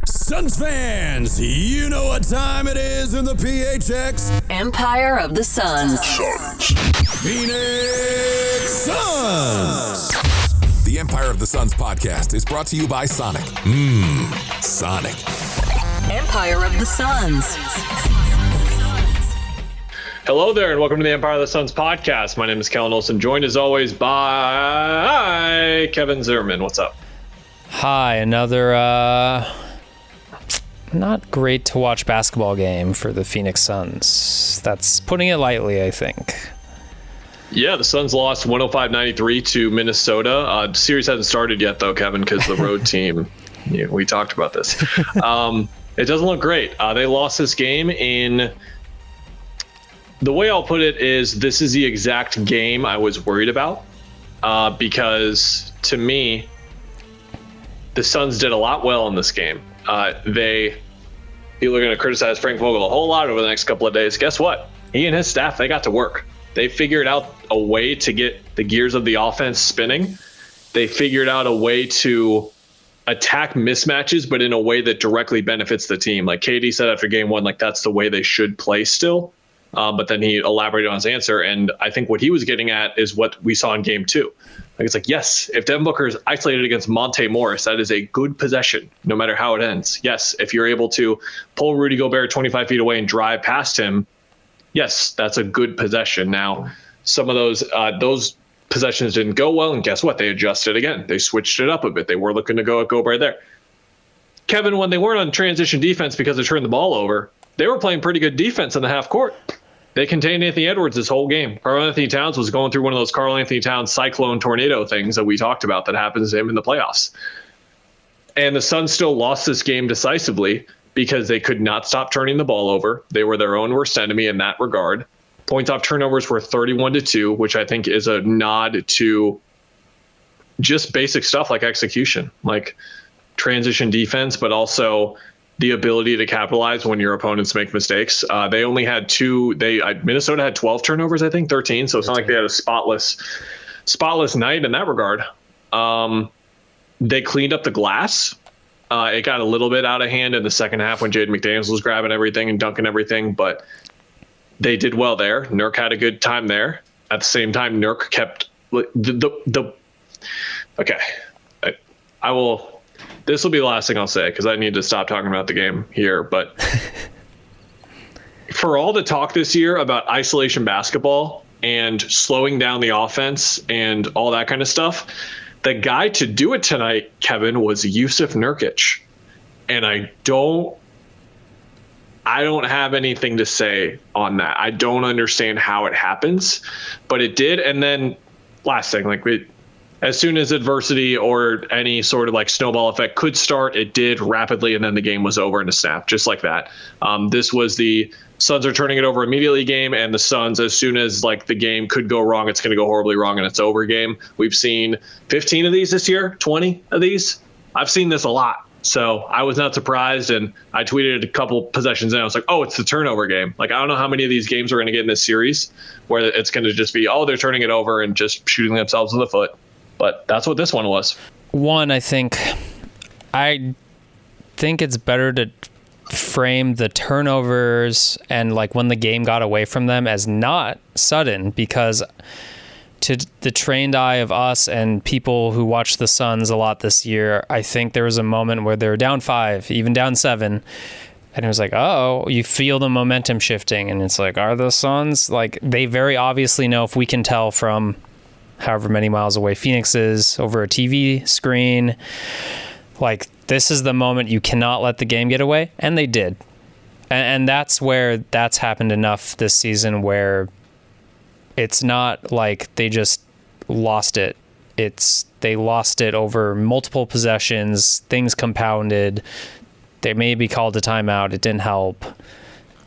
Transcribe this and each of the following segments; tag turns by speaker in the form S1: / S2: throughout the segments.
S1: Suns fans, you know what time it is in the PHX.
S2: Empire of the Suns.
S1: Phoenix Suns.
S3: The Empire of the Suns podcast is brought to you by Sonic. Sonic.
S2: Empire of the Suns.
S4: Hello there, and welcome to the Empire of the Suns podcast. My name is Kellan Olson, joined as always by Kevin Zimmerman. What's up?
S5: Hi, another not great to watch basketball game for the Phoenix Suns. That's putting it lightly, I think.
S4: Yeah, the Suns lost 105-93 to Minnesota. The series hasn't started yet, though, Kevin, because the road team, we talked about this. It doesn't look great. They lost this game in... The way I'll put it is this is the exact game I was worried about because, to me, the Suns did a lot well in this game. People are going to criticize Frank Vogel a whole lot over the next couple of days. Guess what? He and his staff, they got to work. They figured out a way to get the gears of the offense spinning. They figured out a way to attack mismatches, but in a way that directly benefits the team. Like KD said after game one, like that's the way they should play still. But then he elaborated on his answer. And I think what he was getting at is what we saw in game two. Like it's like, yes, if Devin Booker is isolated against Monte Morris, that is a good possession, no matter how it ends. Yes, if you're able to pull Rudy Gobert 25 feet away and drive past him, yes, that's a good possession. Now, some of those possessions didn't go well, and guess what? They adjusted again. They switched it up a bit. They were looking to go at Gobert there. Kevin, when they weren't on transition defense because they turned the ball over, they were playing pretty good defense in the half court. They contained Anthony Edwards this whole game. Karl-Anthony Towns was going through one of those Karl-Anthony Towns cyclone tornado things that we talked about that happens to him in the playoffs. And the Suns still lost this game decisively because they could not stop turning the ball over. They were their own worst enemy in that regard. Points off turnovers were 31-2, which I think is a nod to just basic stuff like execution, like transition defense, but also the ability to capitalize when your opponents make mistakes. They only had Minnesota had 12 turnovers, I think 13. So it's not like they had a spotless night in that regard. They cleaned up the glass. It got a little bit out of hand in the second half when Jaden McDaniels was grabbing everything and dunking everything, but they did well there. Nurk had a good time there. At the same time, Nurk kept I will. This will be the last thing I'll say because I need to stop talking about the game here. But for all the talk this year about isolation basketball and slowing down the offense and all that kind of stuff, the guy to do it tonight, Kevin, was Jusuf Nurkic. And I don't have anything to say on that. I don't understand how it happens, but it did. And then last thing, as soon as adversity or any sort of like snowball effect could start, it did rapidly, and then the game was over in a snap, just like that. This was the Suns are turning it over immediately game, and the Suns, as soon as like the game could go wrong, it's going to go horribly wrong, and it's over game. We've seen 15 of these this year, 20 of these. I've seen this a lot. So I was not surprised, and I tweeted a couple possessions in. I was like, oh, it's the turnover game. Like, I don't know how many of these games we're going to get in this series where it's going to just be, oh, they're turning it over and just shooting themselves in the foot. But that's what this one was.
S5: I think it's better to frame the turnovers and like when the game got away from them as not sudden, because to the trained eye of us and people who watch the Suns a lot this year, I think there was a moment where they were down 5, even down 7. And it was like, oh, you feel the momentum shifting. And it's like, are the Suns, like, they very obviously know, if we can tell from however many miles away Phoenix is over a TV screen, like, this is the moment you cannot let the game get away. And they did. And that's where that's happened enough this season where it's not like they just lost it. They lost it over multiple possessions, things compounded. They maybe called a timeout. It didn't help.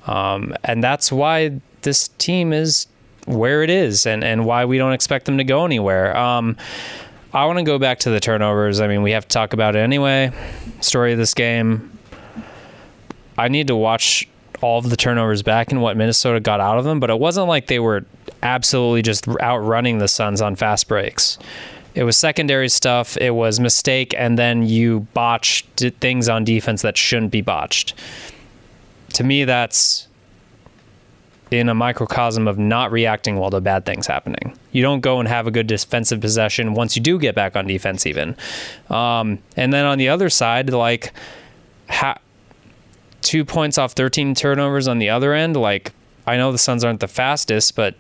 S5: And that's why this team is where it is and why we don't expect them to go anywhere. I want to go back to the turnovers. I mean, we have to talk about it anyway. Story of this game. I need to watch all of the turnovers back and what Minnesota got out of them, but it wasn't like they were absolutely just outrunning the Suns on fast breaks. It was secondary stuff. It was mistake, and then you botched things on defense that shouldn't be botched. To me, that's in a microcosm of not reacting well to bad things happening. You don't go and have a good defensive possession once you do get back on defense even. And then on the other side, like 2 points off 13 turnovers on the other end. Like, I know the Suns aren't the fastest, but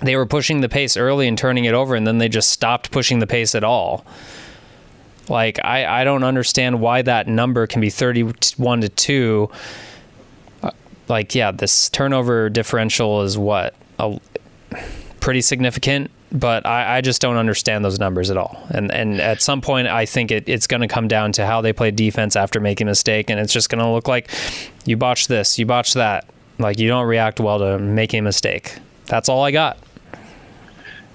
S5: they were pushing the pace early and turning it over, and then they just stopped pushing the pace at all. Like, I don't understand why that number can be 31-2. Like, yeah, this turnover differential is pretty significant, but I just don't understand those numbers at all. And at some point, I think it's going to come down to how they play defense after making a mistake, and it's just going to look like you botch this, you botch that. Like, you don't react well to making a mistake. That's all I got.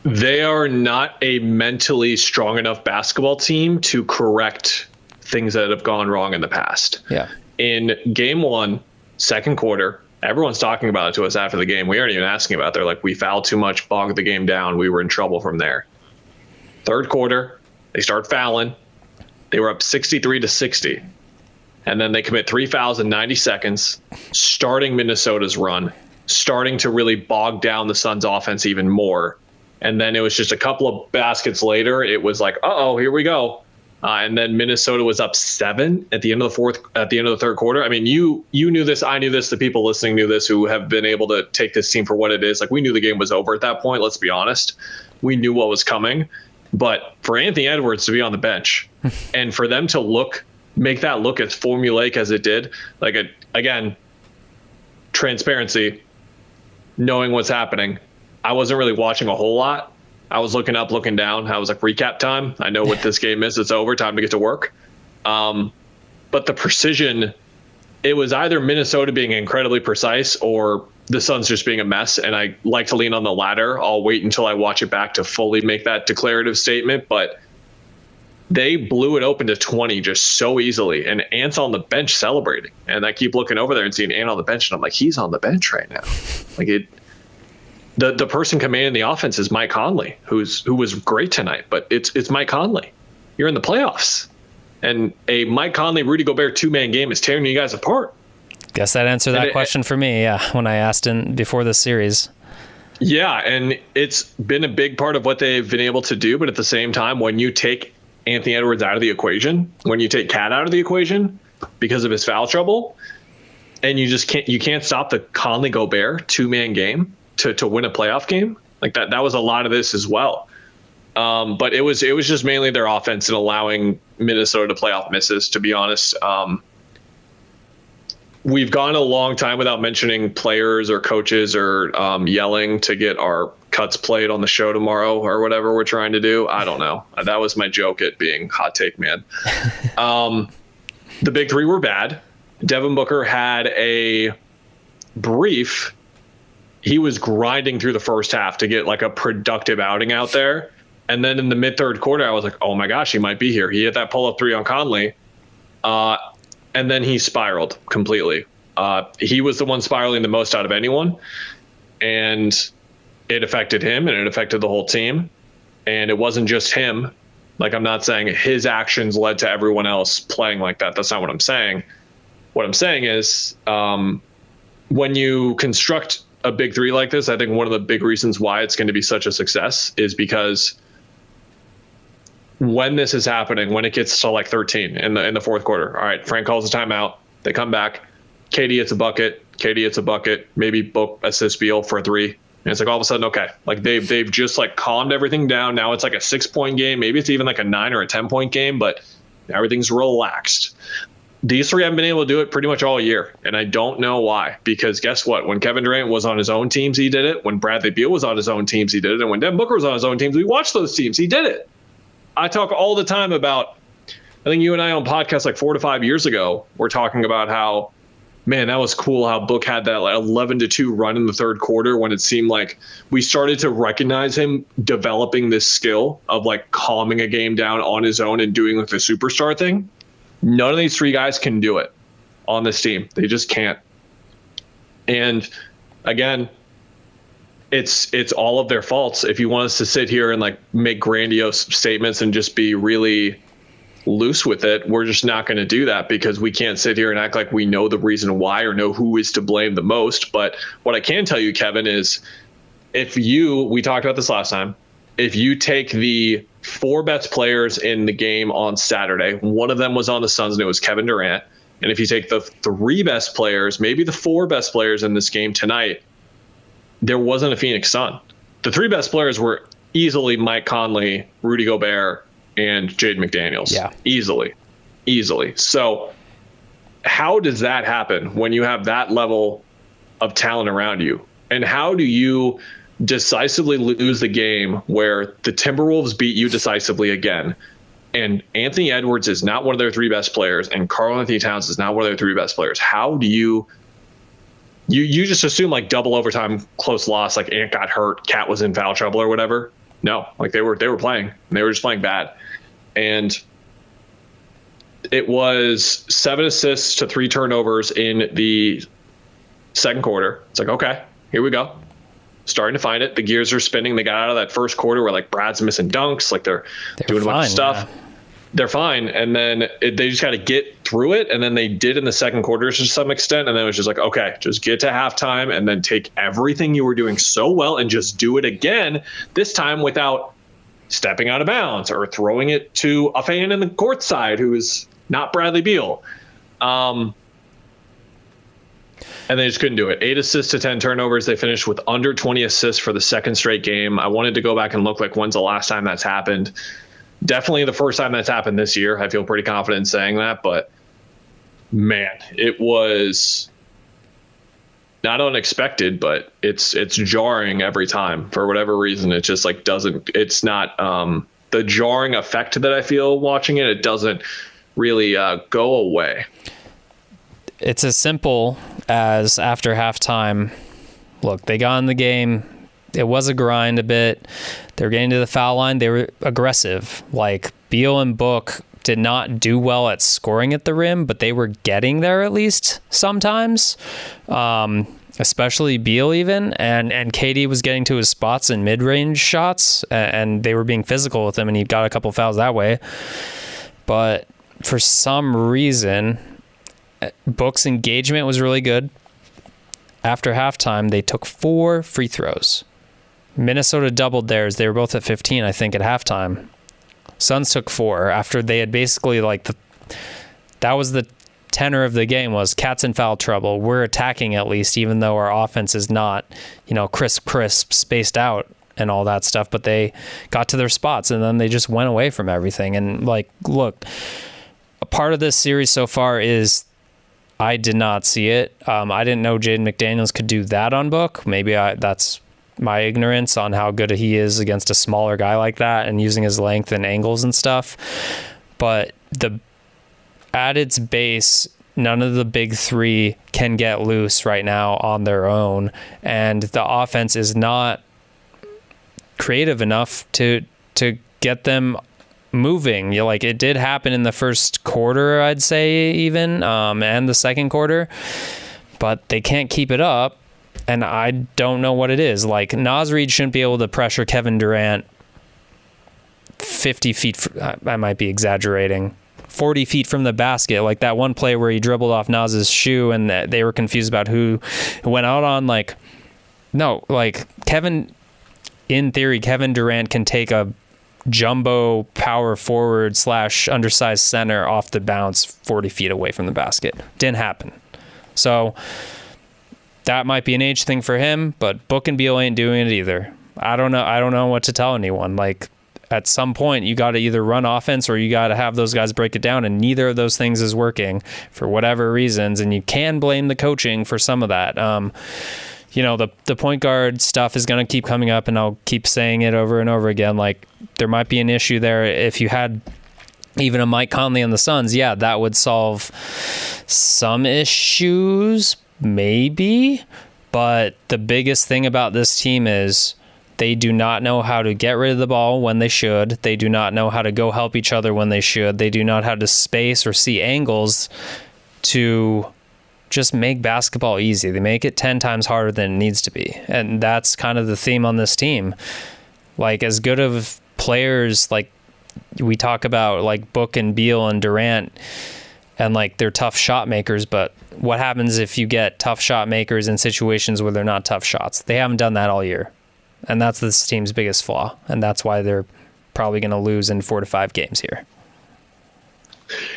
S4: They are not a mentally strong enough basketball team to correct things that have gone wrong in the past.
S5: Yeah.
S4: In game 1, second quarter, everyone's talking about it to us after the game. We aren't even asking about it. They're like, we fouled too much, bogged the game down. We were in trouble from there. Third quarter, they start fouling. They were up 63-60. And then they commit 3 fouls in 90 seconds, starting Minnesota's run, starting to really bog down the Suns' offense even more. And then it was just a couple of baskets later, it was like, uh-oh, here we go. And then Minnesota was up 7 at the end of the third quarter. I mean, you knew this, I knew this, the people listening knew this, who have been able to take this team for what it is. Like, we knew the game was over at that point. Let's be honest. We knew what was coming. But for Anthony Edwards to be on the bench and for them to make that look as formulaic as it did, like, again, transparency, knowing what's happening. I wasn't really watching a whole lot. I was looking up, looking down. I was like, recap time. I know what this game is. It's over. Time to get to work. But the precision, it was either Minnesota being incredibly precise or the Suns just being a mess. And I like to lean on the latter. I'll wait until I watch it back to fully make that declarative statement. But they blew it open to 20 just so easily. And Ant's on the bench celebrating. And I keep looking over there and seeing Ant on the bench. And I'm like, he's on the bench right now. Like, The person commanding the offense is Mike Conley, who was great tonight, but it's Mike Conley. You're in the playoffs, and a Mike Conley, Rudy Gobert 2-man game is tearing you guys apart.
S5: Guess that answered that question for me. Yeah, when I asked before this series. Yeah,
S4: and it's been a big part of what they've been able to do. But at the same time, when you take Anthony Edwards out of the equation, when you take Cat out of the equation because of his foul trouble, and you can't stop the Conley Gobert 2-man game to win a playoff game, like that was a lot of this as well. But it was just mainly their offense and allowing Minnesota to playoff misses, to be honest. We've gone a long time without mentioning players or coaches or yelling to get our cuts played on the show tomorrow or whatever we're trying to do. I don't know. That was my joke at being hot take man. The big three were bad. Devin Booker had a brief. He was grinding through the first half to get like a productive outing out there. And then in the mid-third quarter, I was like, oh my gosh, he might be here. He hit that pull-up 3 on Conley. And then he spiraled completely. He was the one spiraling the most out of anyone. And it affected him and it affected the whole team. And it wasn't just him. Like, I'm not saying his actions led to everyone else playing like that. That's not what I'm saying. What I'm saying is when you construct a big three like this, I think one of the big reasons why it's going to be such a success is because when this is happening, when it gets to like 13 in the fourth quarter, all right, Frank calls a timeout. They come back. KD hits a bucket. Maybe Book assists Beal for a 3. And it's like all of a sudden, okay, like they've just like calmed everything down. Now it's like a 6-point game. Maybe it's even like a 9 or a 10-point game, but everything's relaxed. These three haven't been able to do it pretty much all year, and I don't know why. Because guess what? When Kevin Durant was on his own teams, he did it. When Bradley Beal was on his own teams, he did it. And when Devin Booker was on his own teams, we watched those teams. He did it. I talk all the time about, I think you and I on podcasts like 4 to 5 years ago, we're talking about how, man, that was cool how Book had that like 11-2 run in the third quarter when it seemed like we started to recognize him developing this skill of like calming a game down on his own and doing like the superstar thing. None of these three guys can do it on this team. They just can't. And again, it's all of their faults. If you want us to sit here and like make grandiose statements and just be really loose with it, we're just not going to do that, because we can't sit here and act like we know the reason why or know who is to blame the most. But what I can tell you, Kevin, is we talked about this last time, if you take the 4 best players in the game on Saturday, one of them was on the Suns and it was Kevin Durant. And if you take the 3 best players, maybe the 4 best players in this game tonight, there wasn't a Phoenix Sun. The 3 best players were easily Mike Conley, Rudy Gobert, and Jaden McDaniels.
S5: Yeah.
S4: Easily. So how does that happen when you have that level of talent around you? And how do you decisively lose the game where the Timberwolves beat you decisively again, and Anthony Edwards is not one of their 3 best players, and Karl-Anthony Towns is not one of their 3 best players? How do you just assume like double overtime, close loss, like Ant got hurt, Cat was in foul trouble or whatever? No, like they were playing, and they were just playing bad. And it was 7 assists to 3 turnovers in the second quarter. It's like, okay, here we go. Starting to find it. The gears are spinning. They got out of that first quarter where like Brad's missing dunks, like they're doing a bunch of stuff. Yeah. They're fine. And then they just got to get through it. And then they did in the second quarter to some extent. And then it was just like, okay, just get to halftime and then take everything you were doing so well and just do it again, this time without stepping out of bounds or throwing it to a fan in the court side who is not Bradley Beal. And they just couldn't do it. 8 assists to 10 turnovers. They finished with under 20 assists for the second straight game. I wanted to go back and look like when's the last time that's happened. Definitely the first time that's happened this year. I feel pretty confident in saying that, but man, it was not unexpected, but it's jarring every time for whatever reason. It just like it's not the jarring effect that I feel watching it. It doesn't really go away.
S5: It's as simple as after halftime, look, they got in the game. It was a grind a bit. They were getting to the foul line. They were aggressive. Like Beal and Book did not do well at scoring at the rim, but they were getting there at least sometimes, especially Beal even. And KD was getting to his spots in mid-range shots, and they were being physical with him, and he got a couple fouls that way. But for some reason, Book's engagement was really good. After halftime, they took 4 free throws. Minnesota doubled theirs. They were both at 15, I think, at halftime. Suns took 4 after they had basically that was the tenor of the game was Cat's in foul trouble. We're attacking at least, even though our offense is not, crisp, spaced out and all that stuff. But they got to their spots and then they just went away from everything. And look, a part of this series so far is I did not see it. I didn't know Jaden McDaniels could do that on Book. Maybe that's my ignorance on how good he is against a smaller guy like that and using his length and angles and stuff. But at its base, none of the big 3 can get loose right now on their own. And the offense is not creative enough to get them moving. It did happen in the first quarter, I'd say, even, and the second quarter, but they can't keep it up, and I don't know what it is. Naz Reid shouldn't be able to pressure Kevin Durant 50 feet, I might be exaggerating, 40 feet from the basket, like that one play where he dribbled off Naz's shoe and they were confused about who went out on. Kevin, in theory, Kevin Durant can take a jumbo power forward / undersized center off the bounce 40 feet away from the basket. Didn't happen. So that might be an age thing for him, but Book and Beal ain't doing it either. I don't know what to tell anyone. At some point, you got to either run offense or you got to have those guys break it down, and neither of those things is working for whatever reasons, and you can blame the coaching for some of that. The point guard stuff is going to keep coming up, and I'll keep saying it over and over again. There might be an issue there. If you had even a Mike Conley on the Suns, yeah, that would solve some issues, maybe. But the biggest thing about this team is they do not know how to get rid of the ball when they should. They do not know how to go help each other when they should. They do not know how to space or see angles to just make basketball easy. They make it 10 times harder than it needs to be. And that's kind of the theme on this team. Like, as good of players, like we talk about, like Book and Beal and Durant, and like they're tough shot makers, but what happens if you get tough shot makers in situations where they're not tough shots? They haven't done that all year. And that's this team's biggest flaw. And that's why they're probably going to lose in 4 to 5 games here.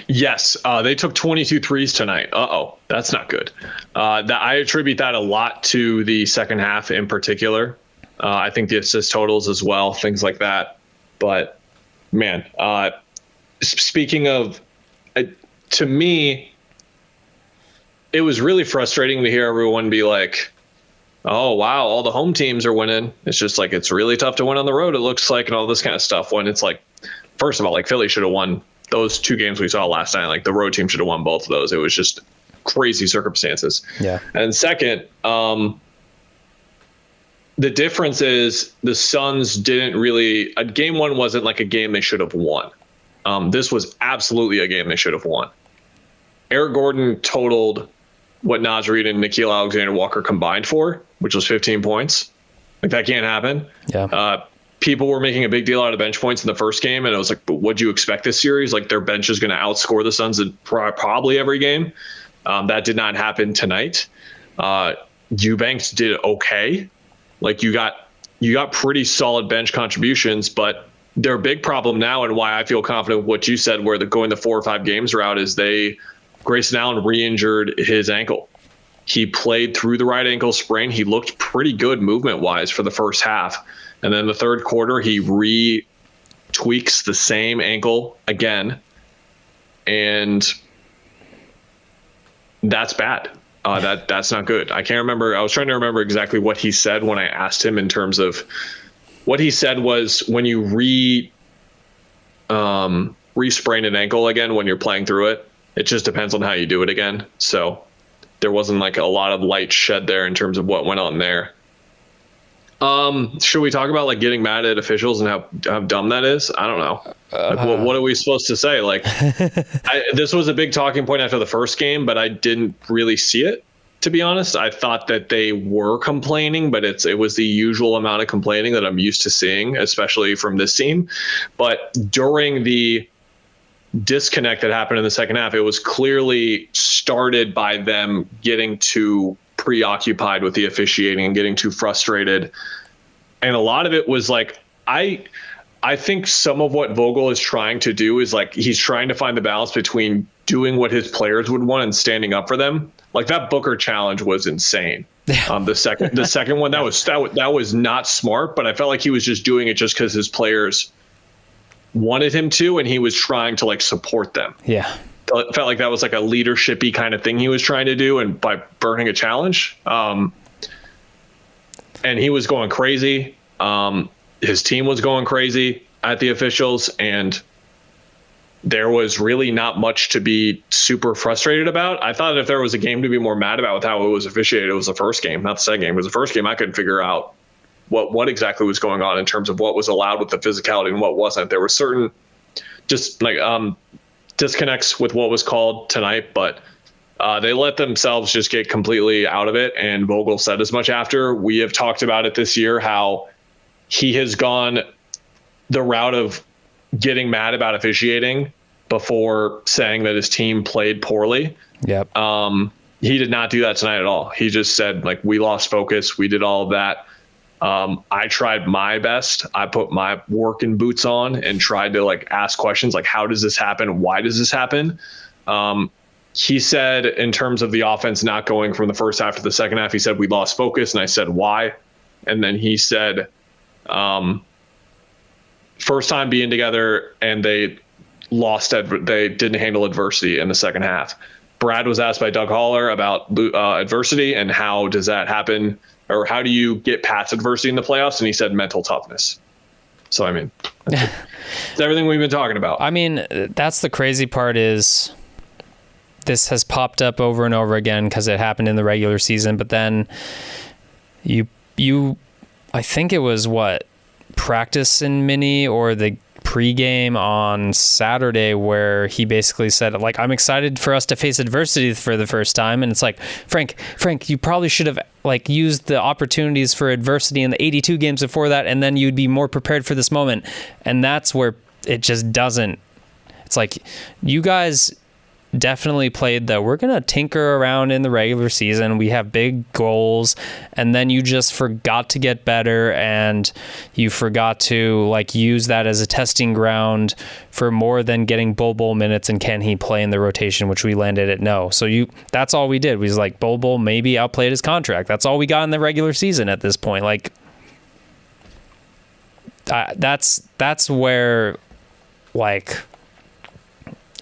S4: Yes, they took 22 threes tonight. That's not good. I attribute that a lot to the second half in particular. I think the assist totals as well, things like that. But, man, speaking of, to me, it was really frustrating to hear everyone be like, oh, wow, all the home teams are winning. It's just like, it's really tough to win on the road, it looks like, and all this kind of stuff. When it's like, first of all, like Philly should have won those 2 games we saw last night. Like the road team should have won both of those. It was just crazy circumstances. Yeah. And second, the difference is the Suns didn't really, game 1 wasn't like a game they should have won. This was absolutely a game they should have won. Eric Gordon totaled what Naz Reid and Nickeil Alexander-Walker combined for, which was 15 points. Like, that can't happen. Yeah. People were making a big deal out of bench points in the first game, and I was like, but what'd you expect this series? Like, their bench is going to outscore the Suns in probably every game. That did not happen tonight. Eubanks did okay. Like, you got pretty solid bench contributions, but their big problem now, and why I feel confident with what you said, where they're going the 4 or 5 games route, is Grayson Allen re-injured his ankle. He played through the right ankle sprain. He looked pretty good movement-wise for the first half. And then the third quarter, he re-tweaks the same ankle again. And that's bad. That's not good. I can't remember. I was trying to remember exactly what he said when I asked him, in terms of what he said was, when you re-sprain an ankle again when you're playing through it, it just depends on how you do it again. So there wasn't like a lot of light shed there in terms of what went on there. Should we talk about like getting mad at officials and how dumb that is? I don't know. Like, what are we supposed to say? Like, this was a big talking point after the first game, but I didn't really see it, to be honest. I thought that they were complaining, but it was the usual amount of complaining that I'm used to seeing, especially from this team. But during the disconnect that happened in the second half, it was clearly started by them getting too preoccupied with the officiating and getting too frustrated. And a lot of it was like, I think some of what Vogel is trying to do is like, he's trying to find the balance between doing what his players would want and standing up for them. Like, that Booker challenge was insane. The second one, that was not smart, but I felt like he was just doing it just because his players wanted him to, and he was trying to like support them. Yeah. It felt like that was like a leadership-y kind of thing he was trying to do, and by burning a challenge. And he was going crazy. His team was going crazy at the officials, and there was really not much to be super frustrated about. I thought if there was a game to be more mad about with how it was officiated, it was the first game, not the second game. It was the first game I couldn't figure out what exactly was going on in terms of what was allowed with the physicality and what wasn't. There were certain just like disconnects with what was called tonight, but they let themselves just get completely out of it. And Vogel said as much after. We have talked about it this year, how he has gone the route of getting mad about officiating before saying that his team played poorly. Yep. He did not do that tonight at all. He just said, like, we lost focus. We did all of that. I tried my best. I put my working boots on and tried to like ask questions like, how does this happen? Why does this happen? He said, in terms of the offense not going from the first half to the second half, he said, we lost focus. And I said, why? And then he said, first time being together, and they didn't handle adversity in the second half. Brad was asked by Doug Haller about adversity and how does that happen, or how do you get past adversity in the playoffs? And he said mental toughness. So, I mean, it's everything we've been talking about.
S5: I mean, that's the crazy part, is this has popped up over and over again because it happened in the regular season. But then you I think it was practice in mini or the pregame on Saturday where he basically said, like, I'm excited for us to face adversity for the first time. And it's like, Frank, you probably should have like used the opportunities for adversity in the 82 games before that, and then you'd be more prepared for this moment. And that's where it just doesn't. It's like, you guys definitely played that we're going to tinker around in the regular season. We have big goals, and then you just forgot to get better, and you forgot to like use that as a testing ground for more than getting Bol minutes and can he play in the rotation, which we landed at no. So that's all we did. We was like, Bol maybe outplayed his contract. That's all we got in the regular season at this point. Like, that's where, like,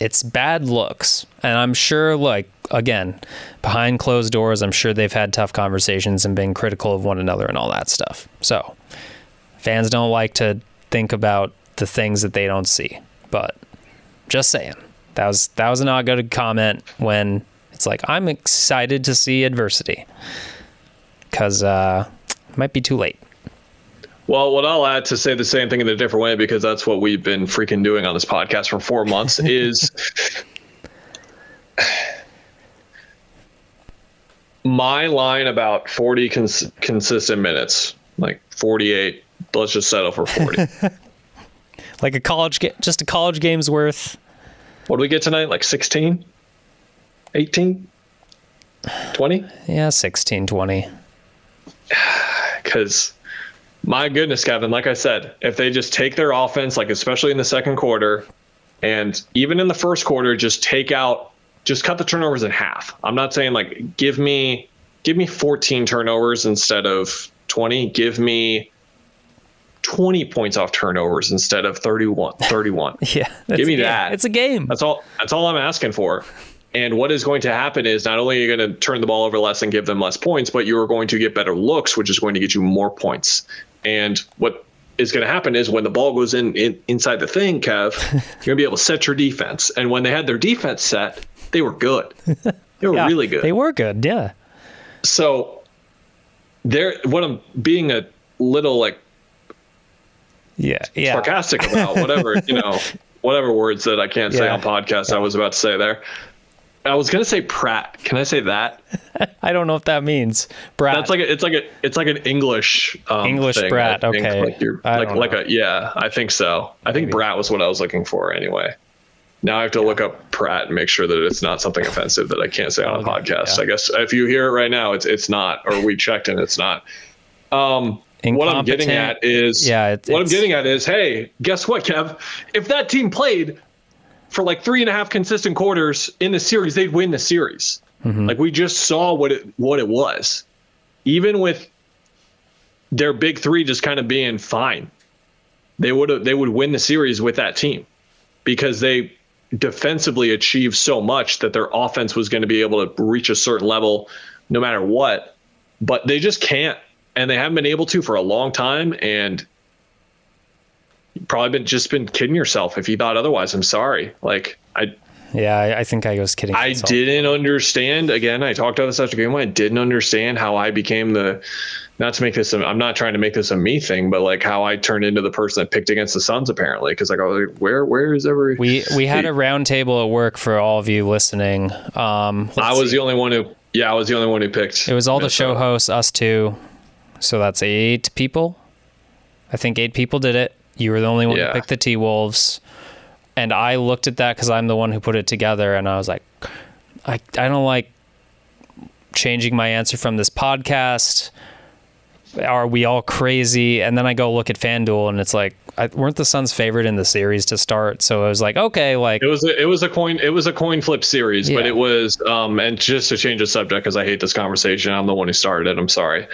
S5: it's bad looks. And I'm sure, like, again, behind closed doors, I'm sure they've had tough conversations and been critical of one another and all that stuff. So fans don't like to think about the things that they don't see. But just saying, that was not a good comment when it's like, I'm excited to see adversity. Because it might be too late.
S4: Well, what I'll add to say the same thing in a different way, because that's what we've been freaking doing on this podcast for 4 months, is my line about 40 consistent minutes, like 48. Let's just settle for 40.
S5: Like just a college game's worth.
S4: What do we get tonight? Like 16? 18? 20?
S5: Yeah, 16, 20.
S4: Because, my goodness, Kevin, like I said, if they just take their offense, like especially in the second quarter, and even in the first quarter, just cut the turnovers in half. I'm not saying like give me 14 turnovers instead of 20. Give me 20 points off turnovers instead of 31.
S5: Yeah,
S4: give me that.
S5: It's a game.
S4: That's all I'm asking for. And what is going to happen is not only are you going to turn the ball over less and give them less points, but you are going to get better looks, which is going to get you more points. And what is going to happen is when the ball goes inside the thing, Kev, you're going to be able to set your defense. And when they had their defense set, they were good. They were really good.
S5: They were good, yeah.
S4: So what I'm being a little like sarcastic about, whatever words that I can't say on podcast I was about to say there. I was gonna say Pratt. Can I say that?
S5: I don't know what that means. Brat.
S4: That's it's like an English thing,
S5: brat. Okay.
S4: I think so. I think brat was what I was looking for anyway. Now I have to look up Pratt and make sure that it's not something offensive that I can't say on a podcast. Yeah. I guess if you hear it right now, it's not, or we checked and it's not. What I'm getting at is, hey, guess what, Kev? If that team played for like 3.5 consistent quarters in the series, they'd win the series. Mm-hmm. Like we just saw what it was. Even with their big three just kind of being fine, they would win the series with that team because they defensively achieved so much that their offense was going to be able to reach a certain level no matter what. But they just can't, and they haven't been able to for a long time. And you've probably been kidding yourself if you thought otherwise. I'm sorry.
S5: I think I was kidding myself.
S4: I didn't understand. Again, I talked about this after game. I didn't understand how I became I'm not trying to make this a me thing, but like how I turned into the person that picked against the Suns apparently. Cause like, I was like, where is every,
S5: we had a round table at work for all of you listening.
S4: I was the only one who picked.
S5: It was all the show hosts, us two. So that's 8 people. I think 8 people did it. You were the only one who picked the T-Wolves. And I looked at that because I'm the one who put it together. And I was like, I don't like changing my answer from this podcast. Are we all crazy? And then I go look at FanDuel and it's like, weren't the Suns favored in the series to start? So I was like, okay, like
S4: it was a coin flip series, but it was, and just to change the subject, cause I hate this conversation. I'm the one who started it. I'm sorry.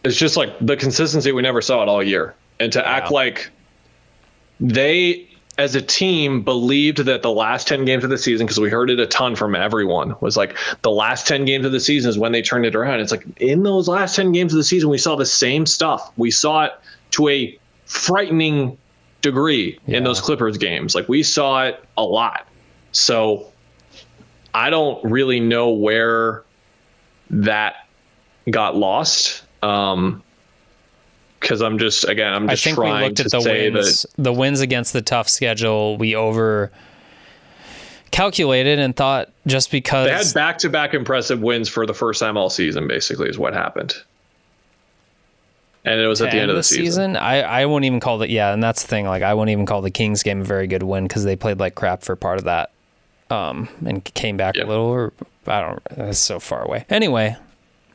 S4: It's just like the consistency we never saw it all year, and to act like they as a team believed that the last 10 games of the season, because we heard it a ton from everyone, was like the last 10 games of the season is when they turned it around. It's like in those last 10 games of the season, we saw the same stuff. We saw it to a frightening degree in those Clippers games. Like we saw it a lot. So I don't really know where that got lost. because I'm just
S5: I think we
S4: trying
S5: looked at
S4: to
S5: the
S4: say
S5: wins.
S4: that
S5: The wins against the tough schedule, we over calculated and thought just because
S4: they had back-to-back impressive wins for the first time all season, basically, is what happened. And it was at the end of the season.
S5: I wouldn't even call it. Yeah, and that's the thing. Like, I wouldn't even call the Kings game a very good win because they played like crap for part of that, and came back a little. Or I don't. That's so far away. Anyway,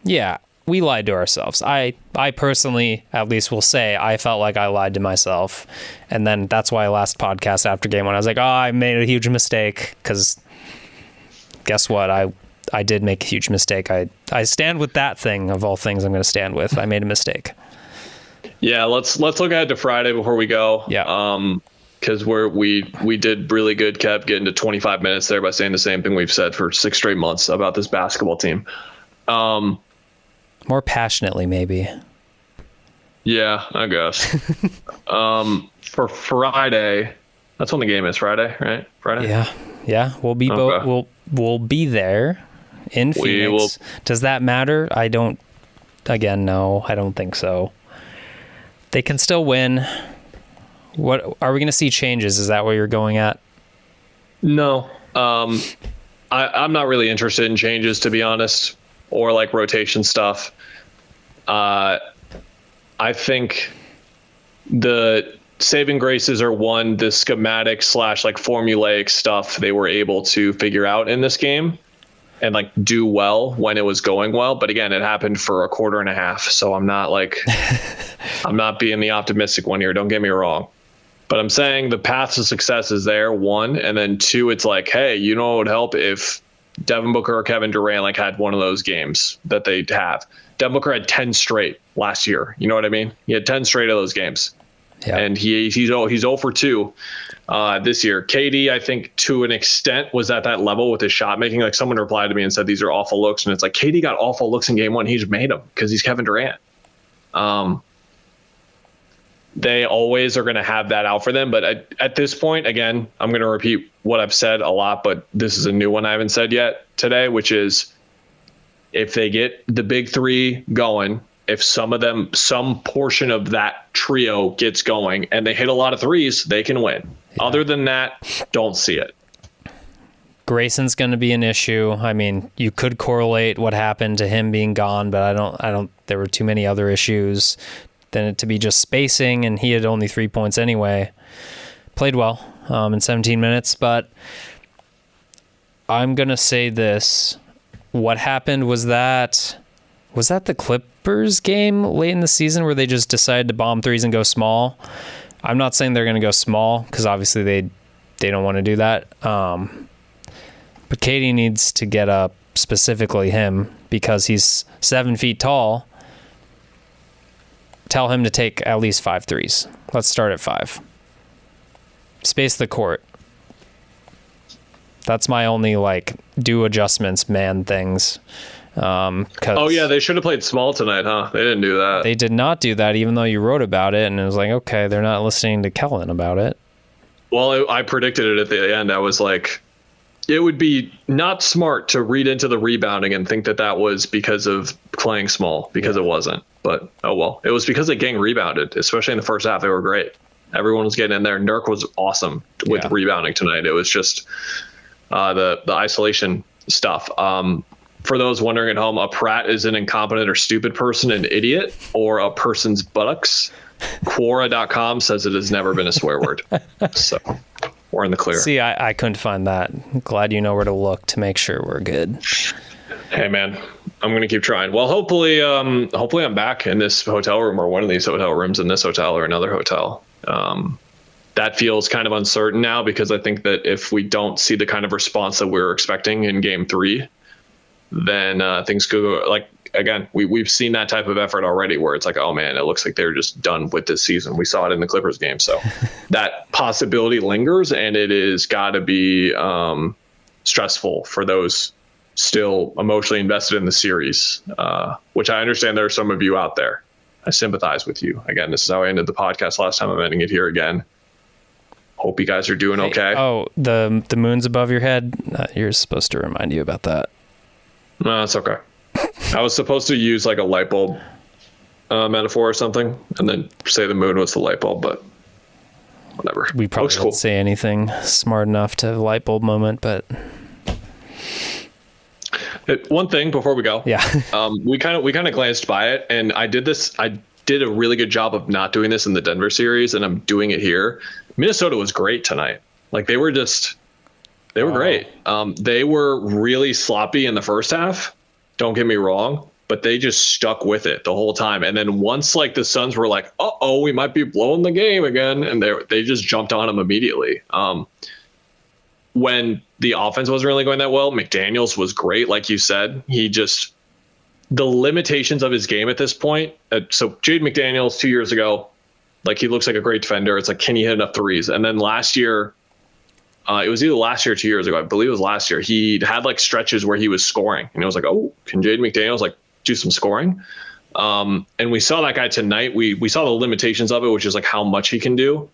S5: yeah, we lied to ourselves. I personally, at least, will say I felt like I lied to myself, and then that's why last podcast after game one I was like, oh, I made a huge mistake because guess what? I did make a huge mistake. I stand with that thing of all things I'm going to stand with. I made a mistake.
S4: Yeah, let's look ahead to Friday before we go.
S5: Yeah.
S4: Because we did really good, kept getting to 25 minutes there by saying the same thing we've said for 6 straight months about this basketball team.
S5: More passionately, maybe.
S4: Yeah, I guess. For Friday, that's when the game is. Friday, right? Friday.
S5: Yeah. We'll be we'll be there in Phoenix. Does that matter? I don't. Again, no, I don't think so. They can still win. What are we going to see changes? Is that what you're going at?
S4: No, I'm not really interested in changes, to be honest, or like rotation stuff. I think the saving graces are one, the schematic / like formulaic stuff they were able to figure out in this game and like do well when it was going well. But again, it happened for a quarter and a half. So I'm not like, I'm not being the optimistic one here. Don't get me wrong. But I'm saying the path to success is there, one. And then two, it's like, hey, you know what would help if Devin Booker or Kevin Durant like had one of those games that they have. Devin Booker had 10 straight last year. You know what I mean? He had 10 straight of those games. Yeah. And he's 0 for 2 this year. KD, I think, to an extent, was at that level with his shot making. Like, someone replied to me and said these are awful looks, and it's like KD got awful looks in game one. He just made them because he's Kevin Durant. They always are going to have that out for them. But at this point, again, I'm going to repeat what I've said a lot, but this is a new one I haven't said yet today, which is if they get the big three going, if some portion of that trio gets going and they hit a lot of threes, they can win. Yeah. Other than that, don't see it.
S5: Grayson's going to be an issue. I mean, you could correlate what happened to him being gone, but I don't, there were too many other issues than it to be just spacing, and he had only 3 points anyway. Played well in 17 minutes, but I'm going to say this. What happened was that the Clippers game late in the season where they just decided to bomb threes and go small? I'm not saying they're going to go small because obviously they don't want to do that. But KD needs to get up, specifically him, because he's 7 feet tall. Tell him to take at least 5 threes. Let's start at 5. Space the court. That's my only do adjustments, man things.
S4: Oh yeah, they should have played small tonight, huh? They didn't do that.
S5: They did not do that, even though you wrote about it, and it was like, okay, they're not listening to Kellan about it.
S4: Well, I predicted it at the end. I was like, it would be not smart to read into the rebounding and think that was because of playing small, because it wasn't. But oh well, it was because the gang rebounded, especially in the first half. They were great. Everyone was getting in there. Nurk was awesome with rebounding tonight. It was just the isolation stuff. For those wondering at home, a prat is an incompetent or stupid person, an idiot, or a person's buttocks. Quora.com says it has never been a swear word. So we're in the clear.
S5: See, I couldn't find that. I'm glad you know where to look to make sure we're good.
S4: Hey, man, I'm going to keep trying. Well, hopefully I'm back in this hotel room or one of these hotel rooms in this hotel or another hotel. That feels kind of uncertain now because I think that if we don't see the kind of response that we're expecting in game 3, then things could go again, we've seen that type of effort already where it's like, oh man, it looks like they're just done with this season. We saw it in the Clippers game. So that possibility lingers, and it is got to be stressful for those still emotionally invested in the series, which I understand there are some of you out there. I sympathize with you. Again, this is how I ended the podcast last time. I'm ending it here again. Hope you guys are doing okay.
S5: Oh, the moon's above your head. You're supposed to remind you about that.
S4: No, it's okay. I was supposed to use a light bulb metaphor or something, and then say the moon was the light bulb, but whatever.
S5: We probably won't say anything smart enough to have a light bulb moment, but
S4: one thing before we go,
S5: yeah,
S4: we kind of glanced by it, and I did a really good job of not doing this in the Denver series, and I'm doing it here. Minnesota was great tonight. Like they were great. They were really sloppy in the first half. Don't get me wrong, but they just stuck with it the whole time. And then once like the Suns were like, "Uh-oh, we might be blowing the game again," and they just jumped on them immediately. When the offense wasn't really going that well, McDaniels was great, like you said. The limitations of his game at this point. So Jaden McDaniels 2 years ago, like he looks like a great defender. It's like, can he hit enough threes? And then last year, it was either last year or 2 years ago. I believe it was last year. He had like stretches where he was scoring, and it was like, oh, can Jaden McDaniels like do some scoring? And we saw that guy tonight. We saw the limitations of it, which is like how much he can do,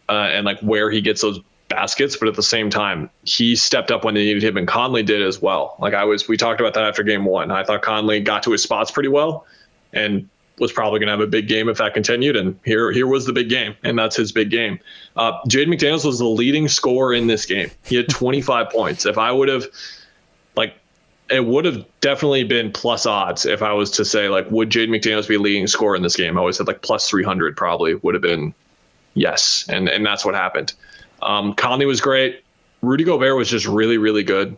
S4: and like where he gets those baskets. But at the same time, he stepped up when they needed him, and Conley did as well. Like we talked about that after game one. I thought Conley got to his spots pretty well, and was probably going to have a big game if that continued. And here was the big game, and that's his big game. Jaden McDaniels was the leading scorer in this game. He had 25 points. If I would have, it would have definitely been plus odds if I was to say, like, would Jaden McDaniels be leading scorer in this game? I always said, like, plus 300 probably would have been yes, and that's what happened. Conley was great. Rudy Gobert was just really, really good.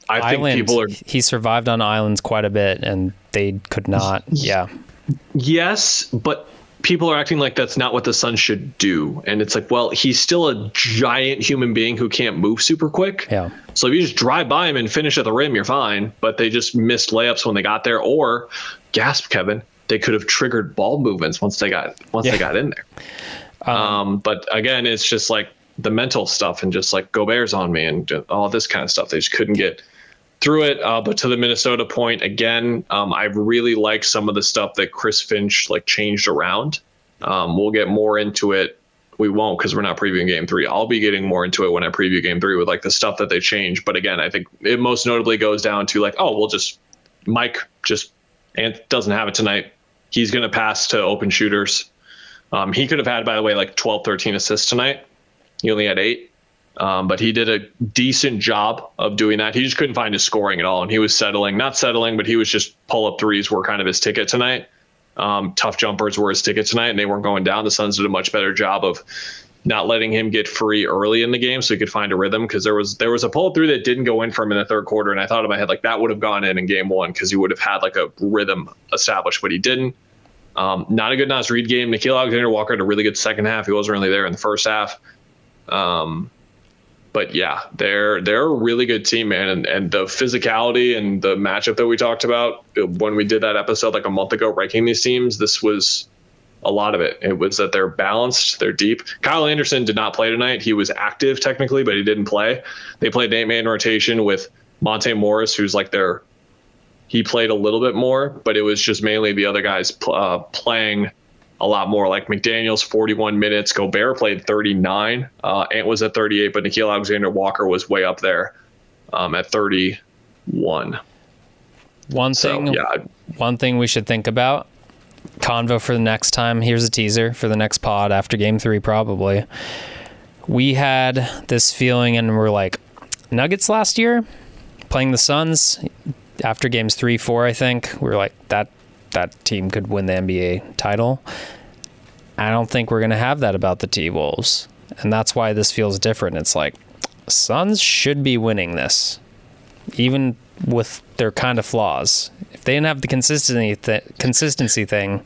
S4: I think
S5: he survived on islands quite a bit, and they could not. Yeah. Yes,
S4: but people are acting like that's not what the Suns should do. And it's like, well, he's still a giant human being who can't move super quick.
S5: Yeah.
S4: So if you just drive by him and finish at the rim, you're fine. But they just missed layups when they got there, or gasp, Kevin, they could have triggered ball movements once they got in there. But again, it's just like the mental stuff, and just like Gobert's on me and all this kind of stuff. They just couldn't get through it. But to the Minnesota point again, I really like some of the stuff that Chris Finch like changed around. We'll get more into it. We won't, because we're not previewing game 3. I'll be getting more into it when I preview game 3 with like the stuff that they changed. But again, I think it most notably goes down to like, Mike doesn't have it tonight. He's going to pass to open shooters. He could have had, by the way, like 12, 13 assists tonight. He only had 8. But he did a decent job of doing that. He just couldn't find his scoring at all. And he was not settling, but he was just pull-up threes were kind of his ticket tonight. Tough jumpers were his ticket tonight, and they weren't going down. The Suns did a much better job of not letting him get free early in the game so he could find a rhythm, because there was a pull-up three that didn't go in for him in the third quarter, and I thought in my head, like, that would have gone in game 1 because he would have had like a rhythm established, but he didn't. Not a good Nas Reed game. Nickeil Alexander-Walker had a really good second half. He wasn't really there in the first half. But yeah, they're a really good team, man. And the physicality and the matchup that we talked about when we did that episode like a month ago, ranking these teams, this was a lot of it. It was that they're balanced, they're deep. Kyle Anderson did not play tonight. He was active technically, but he didn't play. They played 8-man rotation with Monte Morris, who's like he played a little bit more, but it was just mainly the other guys playing a lot more. Like McDaniels, 41 minutes. Gobert played 39. Ant was at 38, but Nickeil Alexander-Walker was way up there at 31. One
S5: thing we should think about, convo for the next time. Here's a teaser for the next pod after game 3, probably. We had this feeling, and we're like, Nuggets last year playing the Suns after games 3, 4, I think. We were like, that team could win the NBA title. I don't think we're going to have that about the T-Wolves. And that's why this feels different. It's like, Suns should be winning this, even with their kind of flaws. If they didn't have the consistency thing,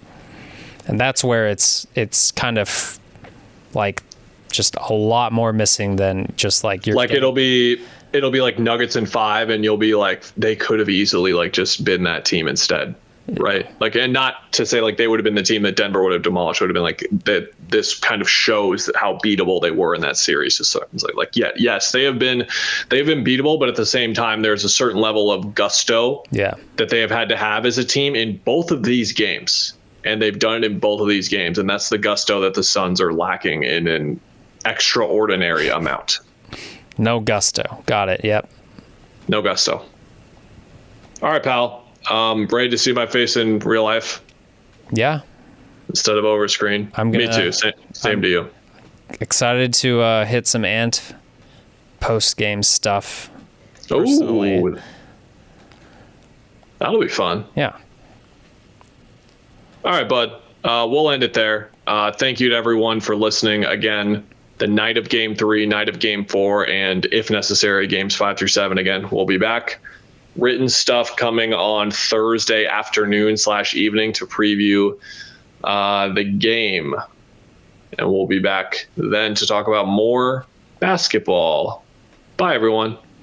S5: and that's where it's kind of like just a lot more missing than just like you're like
S4: it'll be like Nuggets in 5, and you'll be like, they could have easily like just been that team instead. Right. Like, and not to say like they would have been the team that Denver would have demolished. It would have been like that. This kind of shows how beatable they were in that series. So it's like, yes, they've been beatable, but at the same time, there's a certain level of gusto that they have had to have as a team in both of these games. And they've done it in both of these games. And that's the gusto that the Suns are lacking in an extraordinary amount.
S5: No gusto. Got it. Yep.
S4: No gusto. All right, pal. Ready to see my face in real life?
S5: Yeah.
S4: instead of over screen. Me too. Same to you.
S5: Excited to hit some Ant post-game stuff. Personally.
S4: Ooh. That'll be fun.
S5: Yeah.
S4: All right, bud. We'll end it there. Thank you to everyone for listening. Again, the night of Game 3, night of Game 4, and if necessary, Games 5 through 7 again. We'll be back. Written stuff coming on Thursday afternoon / evening to preview the game. And we'll be back then to talk about more basketball. Bye, everyone.